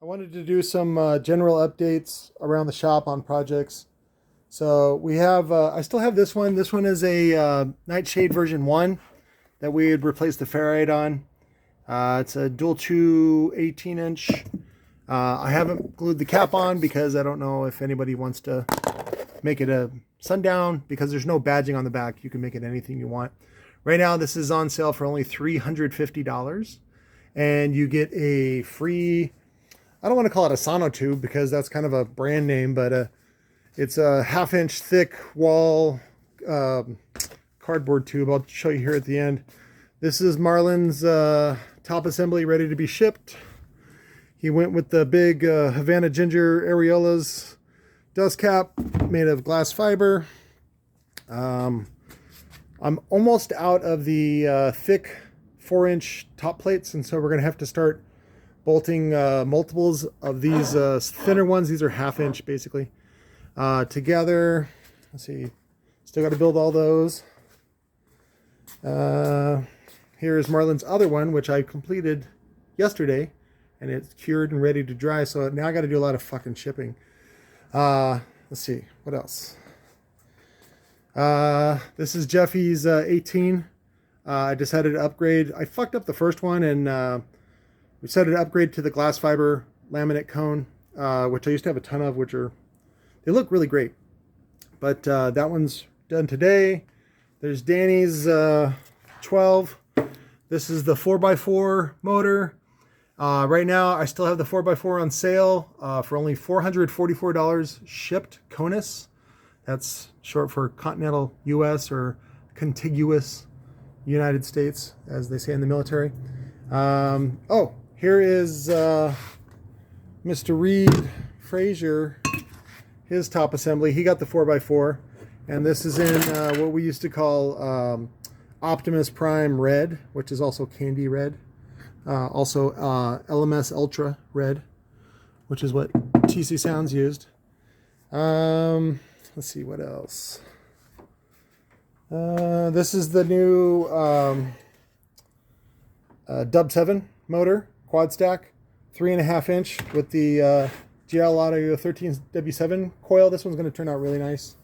I wanted to do some general updates around the shop on projects. So we have, I still have this one. This one is a Nightshade version 1 that we had replaced the ferrite on. It's a dual chew 18-inch. I haven't glued the cap on because I don't know if anybody wants to make it a sundown, because there's no badging on the back. You can make it anything you want. Right now, this is on sale for only $350. And you get a free, I don't want to call it a sonotube because that's kind of a brand name, but it's a 1/2-inch thick wall cardboard tube. I'll show you here at the end. This is Marlon's top assembly ready to be shipped. He went with the big Havana Ginger areolas dust cap made of glass fiber. I'm almost out of the thick 4-inch top plates, and so we're going to have to start bolting multiples of these thinner ones. These are 1/2-inch basically together. Let's see, still got to build all those. Here's Marlon's other one, which I completed yesterday, and it's cured and ready to dry. So now I got to do a lot of fucking shipping. Let's see, what else? This is Jeffy's 18. I decided to upgrade. I fucked up the first one, and we decided to upgrade to the glass fiber laminate cone, which I used to have a ton of, they look really great. But that one's done today. There's Danny's 12. This is the 4x4 motor. Right now, I still have the 4x4 on sale for only $444 shipped, CONUS. That's short for Continental US or Contiguous United States, as they say in the military. Oh, here is Mr. Reed Frazier, his top assembly. He got the 4x4, and this is in what we used to call Optimus Prime Red, which is also Candy Red. Also LMS Ultra Red, which is what TC Sounds used. Let's see what else. This is the new Dub 7 motor, quad stack, 3.5-inch with the GL Audio 13W7 coil. This one's going to turn out really nice.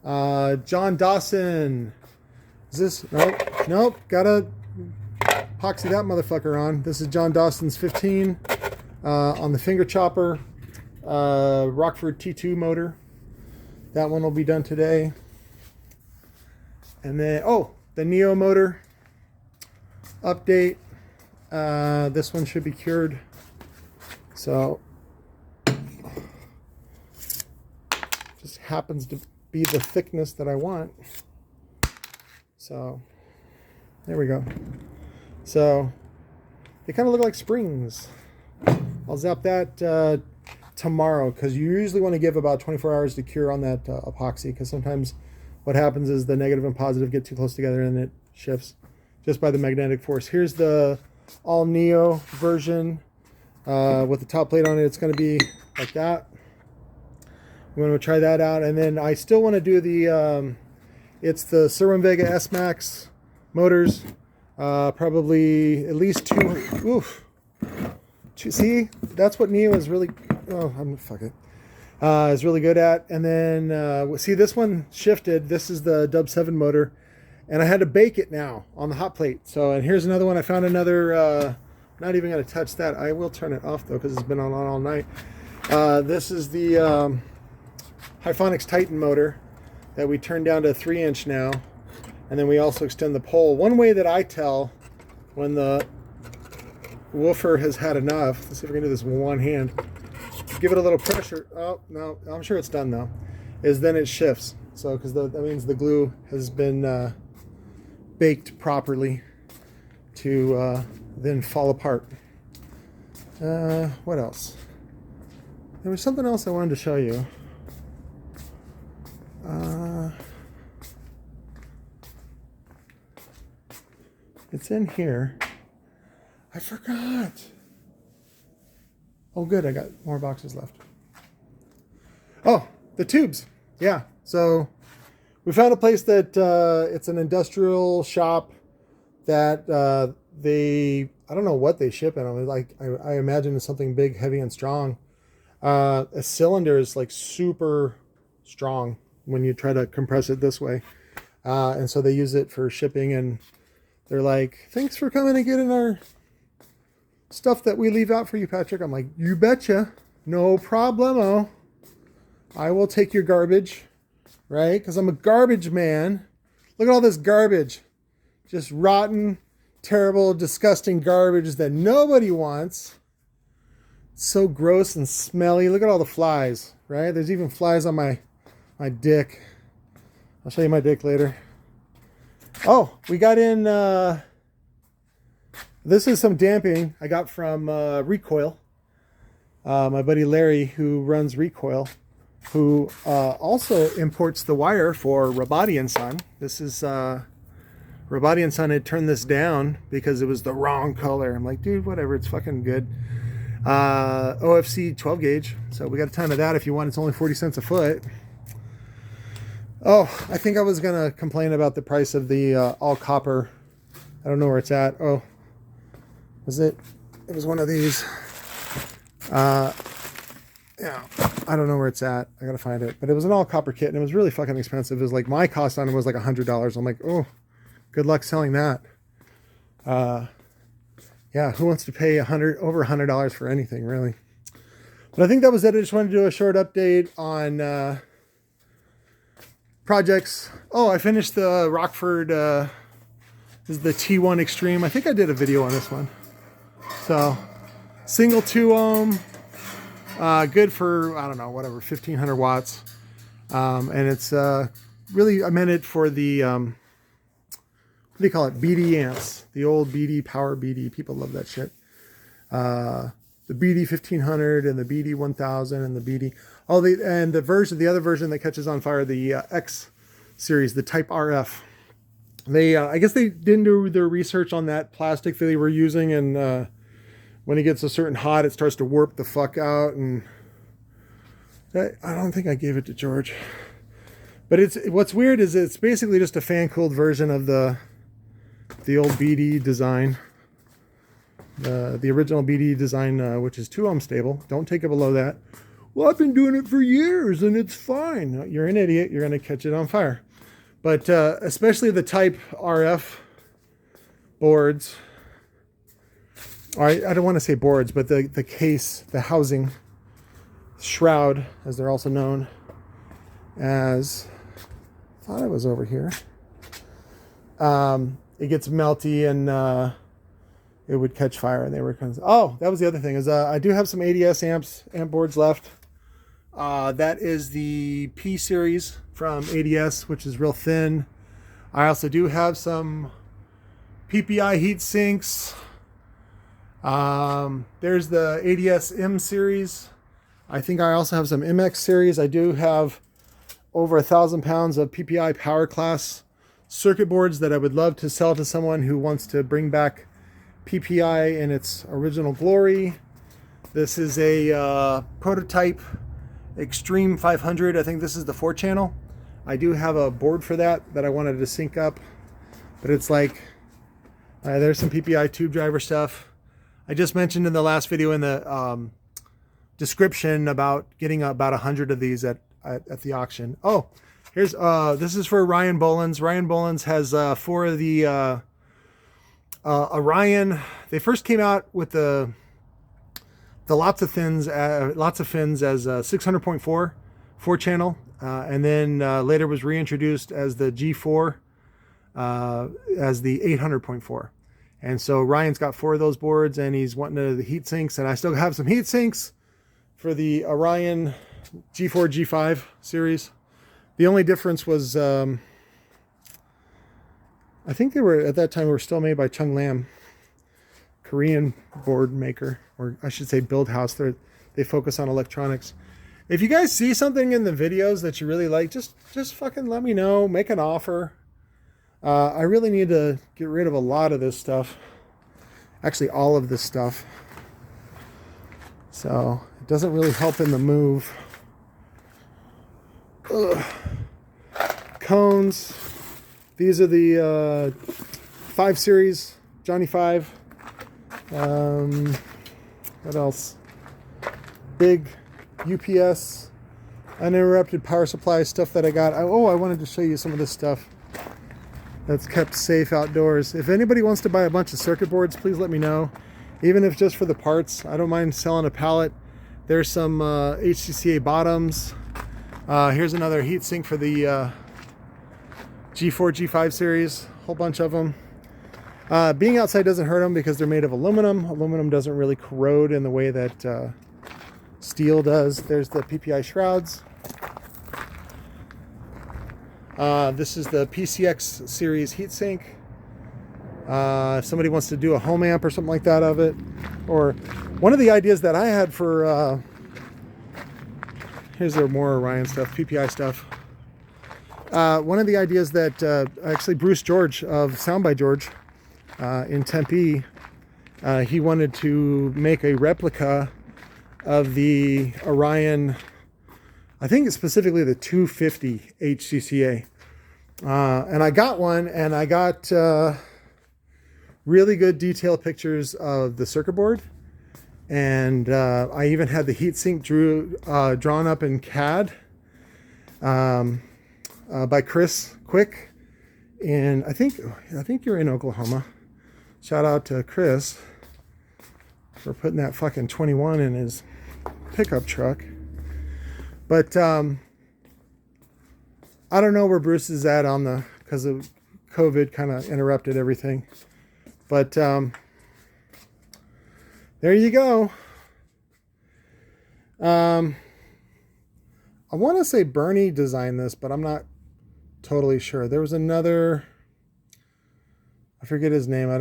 John Dawson. Is this? Nope. Gotta epoxy that motherfucker on. This is John Dawson's 15 on the finger chopper, Rockford T2 motor. That one will be done today. And then, the Neo motor update. This one should be cured. So, just happens to be the thickness that I want. So, there we go. So, they kind of look like springs. I'll zap that tomorrow, because you usually want to give about 24 hours to cure on that epoxy, because sometimes what happens is the negative and positive get too close together and it shifts just by the magnetic force. Here's the all Neo version with the top plate on it. It's going to be like that. I'm going to try that out, and then I still want to do the it's the Serwin Vega S Max motors. Probably at least two. See, that's what Neo is really. Fuck it. Is really good at. And then see, this one shifted. This is the Dub 7 motor, and I had to bake it now on the hot plate. So, and here's another one. I found another. Not even going to touch that. I will turn it off though, because it's been on all night. This is the Hyphonics Titan motor that we turned down to 3-inch now. And then we also extend the pole. One way that I tell when the woofer has had enough, let's see if we can do this with one hand, give it a little pressure. Oh, no, I'm sure it's done now, is then it shifts. So, because that means the glue has been baked properly to then fall apart. What else? There was something else I wanted to show you. It's in here. I forgot. Oh, good. I got more boxes left. Oh, the tubes. Yeah. So we found a place that it's an industrial shop that they I don't know what they ship in them. Like I imagine it's something big, heavy, and strong. A cylinder is like super strong when you try to compress it this way. And so they use it for shipping, and they're like, thanks for coming and getting our stuff that we leave out for you, Patrick. I'm like, you betcha. No problemo. I will take your garbage, right? Because I'm a garbage man. Look at all this garbage. Just rotten, terrible, disgusting garbage that nobody wants. It's so gross and smelly. Look at all the flies, right? There's even flies on my dick. I'll show you my dick later. Oh, we got in, this is some damping I got from Recoil. My buddy Larry, who runs Recoil, who also imports the wire for Rabadi & Son. This is, Rabadi & Son had turned this down because it was the wrong color. I'm like, dude, whatever, it's fucking good. OFC 12 gauge. So we got a ton of that if you want. It's only 40 cents a foot. Oh, I think I was going to complain about the price of the all copper. I don't know where it's at. Oh, was it? It was one of these. Yeah, I don't know where it's at. I got to find it. But it was an all copper kit, and it was really fucking expensive. It was like, my cost on it was like $100. I'm like, oh, good luck selling that. Yeah, who wants to pay over $100 for anything, really? But I think that was it. I just wanted to do a short update on projects. Oh, I finished the Rockford, this is the T1 Extreme. I think I did a video on this one. So, single 2 ohm, good for, I don't know, whatever, 1500 watts. And it's really, I meant it for the, what do you call it? BD amps, the old BD, power BD. People love that shit. The BD 1500 and the BD 1000 and the BD, the other version that catches on fire, the X series, the Type RF. They, I guess they didn't do their research on that plastic that they were using, and when it gets a certain hot, it starts to warp the fuck out. And I don't think I gave it to George, but what's weird is it's basically just a fan cooled version of the old BD design. The original BD design, which is 2 ohm stable. Don't take it below that. Well, I've been doing it for years and it's fine. You're an idiot. You're going to catch it on fire. But especially the Type RF boards. I don't want to say boards, but the case, the housing, shroud, as they're also known as. I thought it was over here. It gets melty and it would catch fire, and they were kind of, oh, that was the other thing, is I do have some ADS amp boards left. That is the P series from ADS, which is real thin. I also do have some PPI heat sinks. There's the ADS M series. I think I also have some MX series. I do have over 1,000 pounds of PPI PowerClass circuit boards that I would love to sell to someone who wants to bring back PPI in its original glory. This is a prototype Extreme 500. I think this is the 4-channel. I do have a board for that I wanted to sync up, but it's like there's some PPI tube driver stuff. I just mentioned in the last video in the description about getting about 100 of these at the auction. Oh, here's this is for Ryan Bolins. Ryan Bolins has 4 of the Orion. They first came out with the lots of fins as 600.4 4-channel, and then later was reintroduced as the G4 as the 800.4. And so Ryan's got 4 of those boards, and he's wanting the heat sinks, and I still have some heat sinks for the Orion G4 G5 series. The only difference was I think they were, at that time, were still made by Chung Lam, Korean board maker, or I should say build house. They focus on electronics. If you guys see something in the videos that you really like, just fucking let me know. Make an offer. I really need to get rid of a lot of this stuff. Actually, all of this stuff. So it doesn't really help in the move. Ugh. Cones. These are the 5 series, Johnny 5. What else? Big UPS, uninterrupted power supply stuff that I got. I wanted to show you some of this stuff that's kept safe outdoors. If anybody wants to buy a bunch of circuit boards, please let me know. Even if just for the parts, I don't mind selling a pallet. There's some HCCA bottoms. Here's another heatsink for the G4, G5 series. Whole bunch of them. Being outside doesn't hurt them because they're made of aluminum. Aluminum doesn't really corrode in the way that steel does. There's the Ppi Shrouds. This is the PCX series heatsink. If somebody wants to do a home amp or something like that of it, or one of the ideas that I had for here's their more Orion stuff, PPI stuff. One of the ideas that actually Bruce George of Sound by George in Tempe, he wanted to make a replica of the Orion, I think it's specifically the 250 HCCA. And I got one, and I got really good detailed pictures of the circuit board. And I even had the heatsink drawn up in CAD by Chris Quick. And I think you're in Oklahoma. Shout out to Chris for putting that fucking 21 in his pickup truck. But I don't know where Bruce is at because of COVID kind of interrupted everything. But there you go. I want to say Bernie designed this, but I'm not totally sure. There was another, I forget his name. I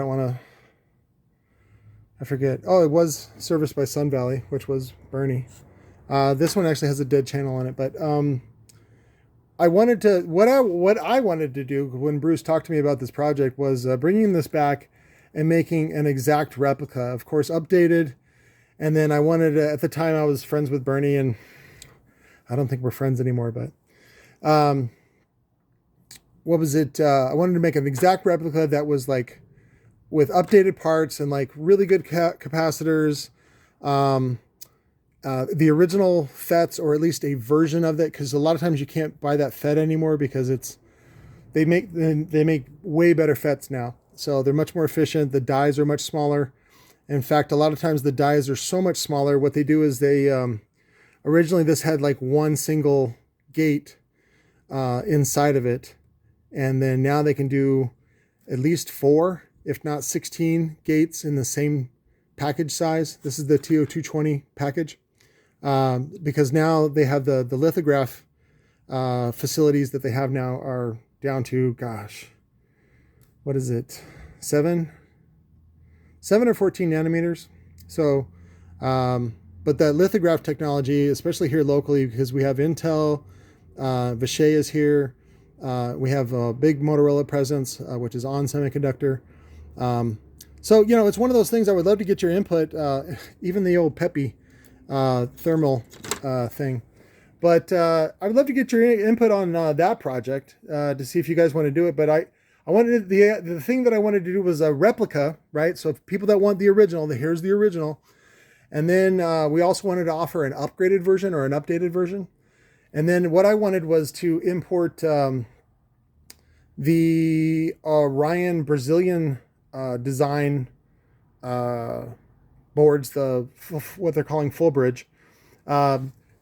forget. Oh, it was serviced by Sun Valley, which was Bernie. This one actually has a dead channel on it, but I wanted to, what I wanted to do when Bruce talked to me about this project was bringing this back and making an exact replica, of course, updated. And then I wanted to, at the time I was friends with Bernie, and I don't think we're friends anymore, but what was it? I wanted to make an exact replica that was like with updated parts and like really good capacitors. The original FETs, or at least a version of it, because a lot of times you can't buy that FET anymore because they make way better FETs now. So they're much more efficient. The dies are much smaller. In fact, a lot of times the dies are so much smaller. What they do is they, originally this had like one single gate inside of it. And then now they can do at least 4, if not 16 gates in the same package size. This is the TO220 package. Because now they have the lithograph facilities that they have now are down to, gosh, what is it? 7 or 14 nanometers. So, but that lithograph technology, especially here locally, because we have Intel, Vishay is here. We have a big Motorola presence, which is on semiconductor. So, you know, it's one of those things I would love to get your input, even the old Ppi thermal thing. But I would love to get your input on that project to see if you guys want to do it. But I wanted the thing that I wanted to do was a replica, right? So if people that want the original, here's the original. And then we also wanted to offer an upgraded version or an updated version. And then what I wanted was to import the Orion Brazilian design boards, what they're calling full bridge.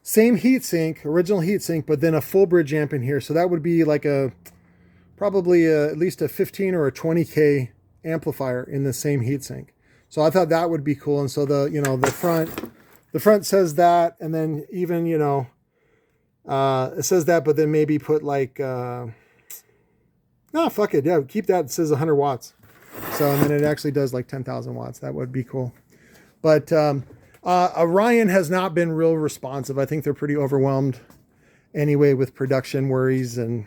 Same heatsink, original heatsink, but then a full bridge amp in here. So that would be like probably at least a 15 or a 20K amplifier in the same heatsink. So I thought that would be cool. And so the front says that, and then even, it says that, but then maybe put like, no, fuck it. Yeah, keep that. It says 100 watts. So, and then it actually does like 10,000 watts. That would be cool. But Orion has not been real responsive. I think they're pretty overwhelmed anyway with production worries and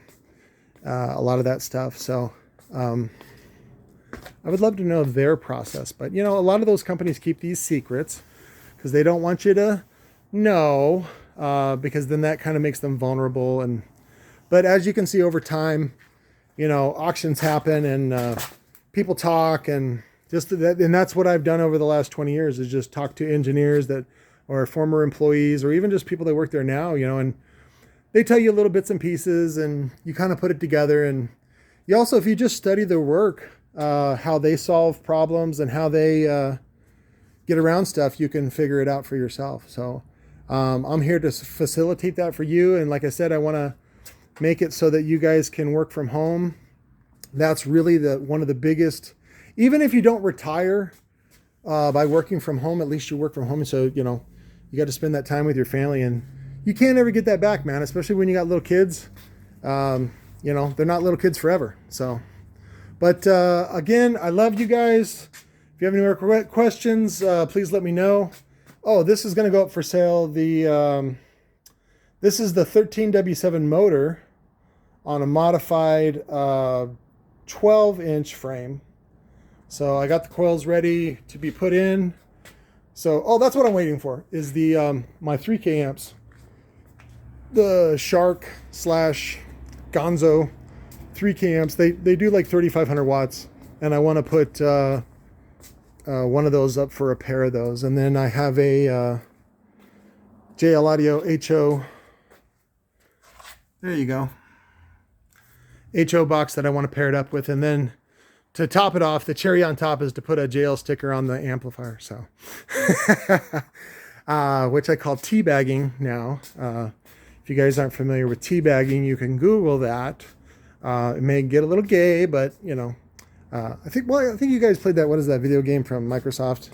a lot of that stuff. So I would love to know their process. But, a lot of those companies keep these secrets because they don't want you to know, because then that kind of makes them vulnerable. But as you can see over time, auctions happen and people talk and Just that, and that's what I've done over the last 20 years, is just talk to engineers that or former employees, or even just people that work there now, you know, and they tell you little bits and pieces, and you kind of put it together. And you also, if you just study their work, how they solve problems and how they get around stuff, you can figure it out for yourself. So I'm here to facilitate that for you. And like I said, I want to make it so that you guys can work from home. That's really one of the biggest. Even if you don't retire by working from home, at least you work from home. So, you know, you got to spend that time with your family, and you can't ever get that back, man, especially when you got little kids. You know, they're not little kids forever. So, but again, I love you guys. If you have any more questions, please let me know. Oh, this is going to go up for sale. This is the 13W7 motor on a modified 12-inch frame. So I got the coils ready to be put in. So, oh, that's what I'm waiting for, is the my 3K amps. The Shark / Gonzo 3K amps. They do like 3,500 watts. And I want to put one of those up for a pair of those. And then I have a JL Audio HO. There you go. HO box that I want to pair it up with. And then to top it off, the cherry on top is to put a JL sticker on the amplifier. So, which I call teabagging now. If you guys aren't familiar with teabagging, you can Google that. It may get a little gay, but you know, I think you guys played that. What is that video game from Microsoft?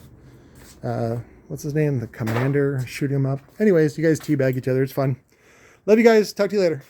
What's his name? The Commander, shoot him up. Anyways, you guys teabag each other. It's fun. Love you guys. Talk to you later.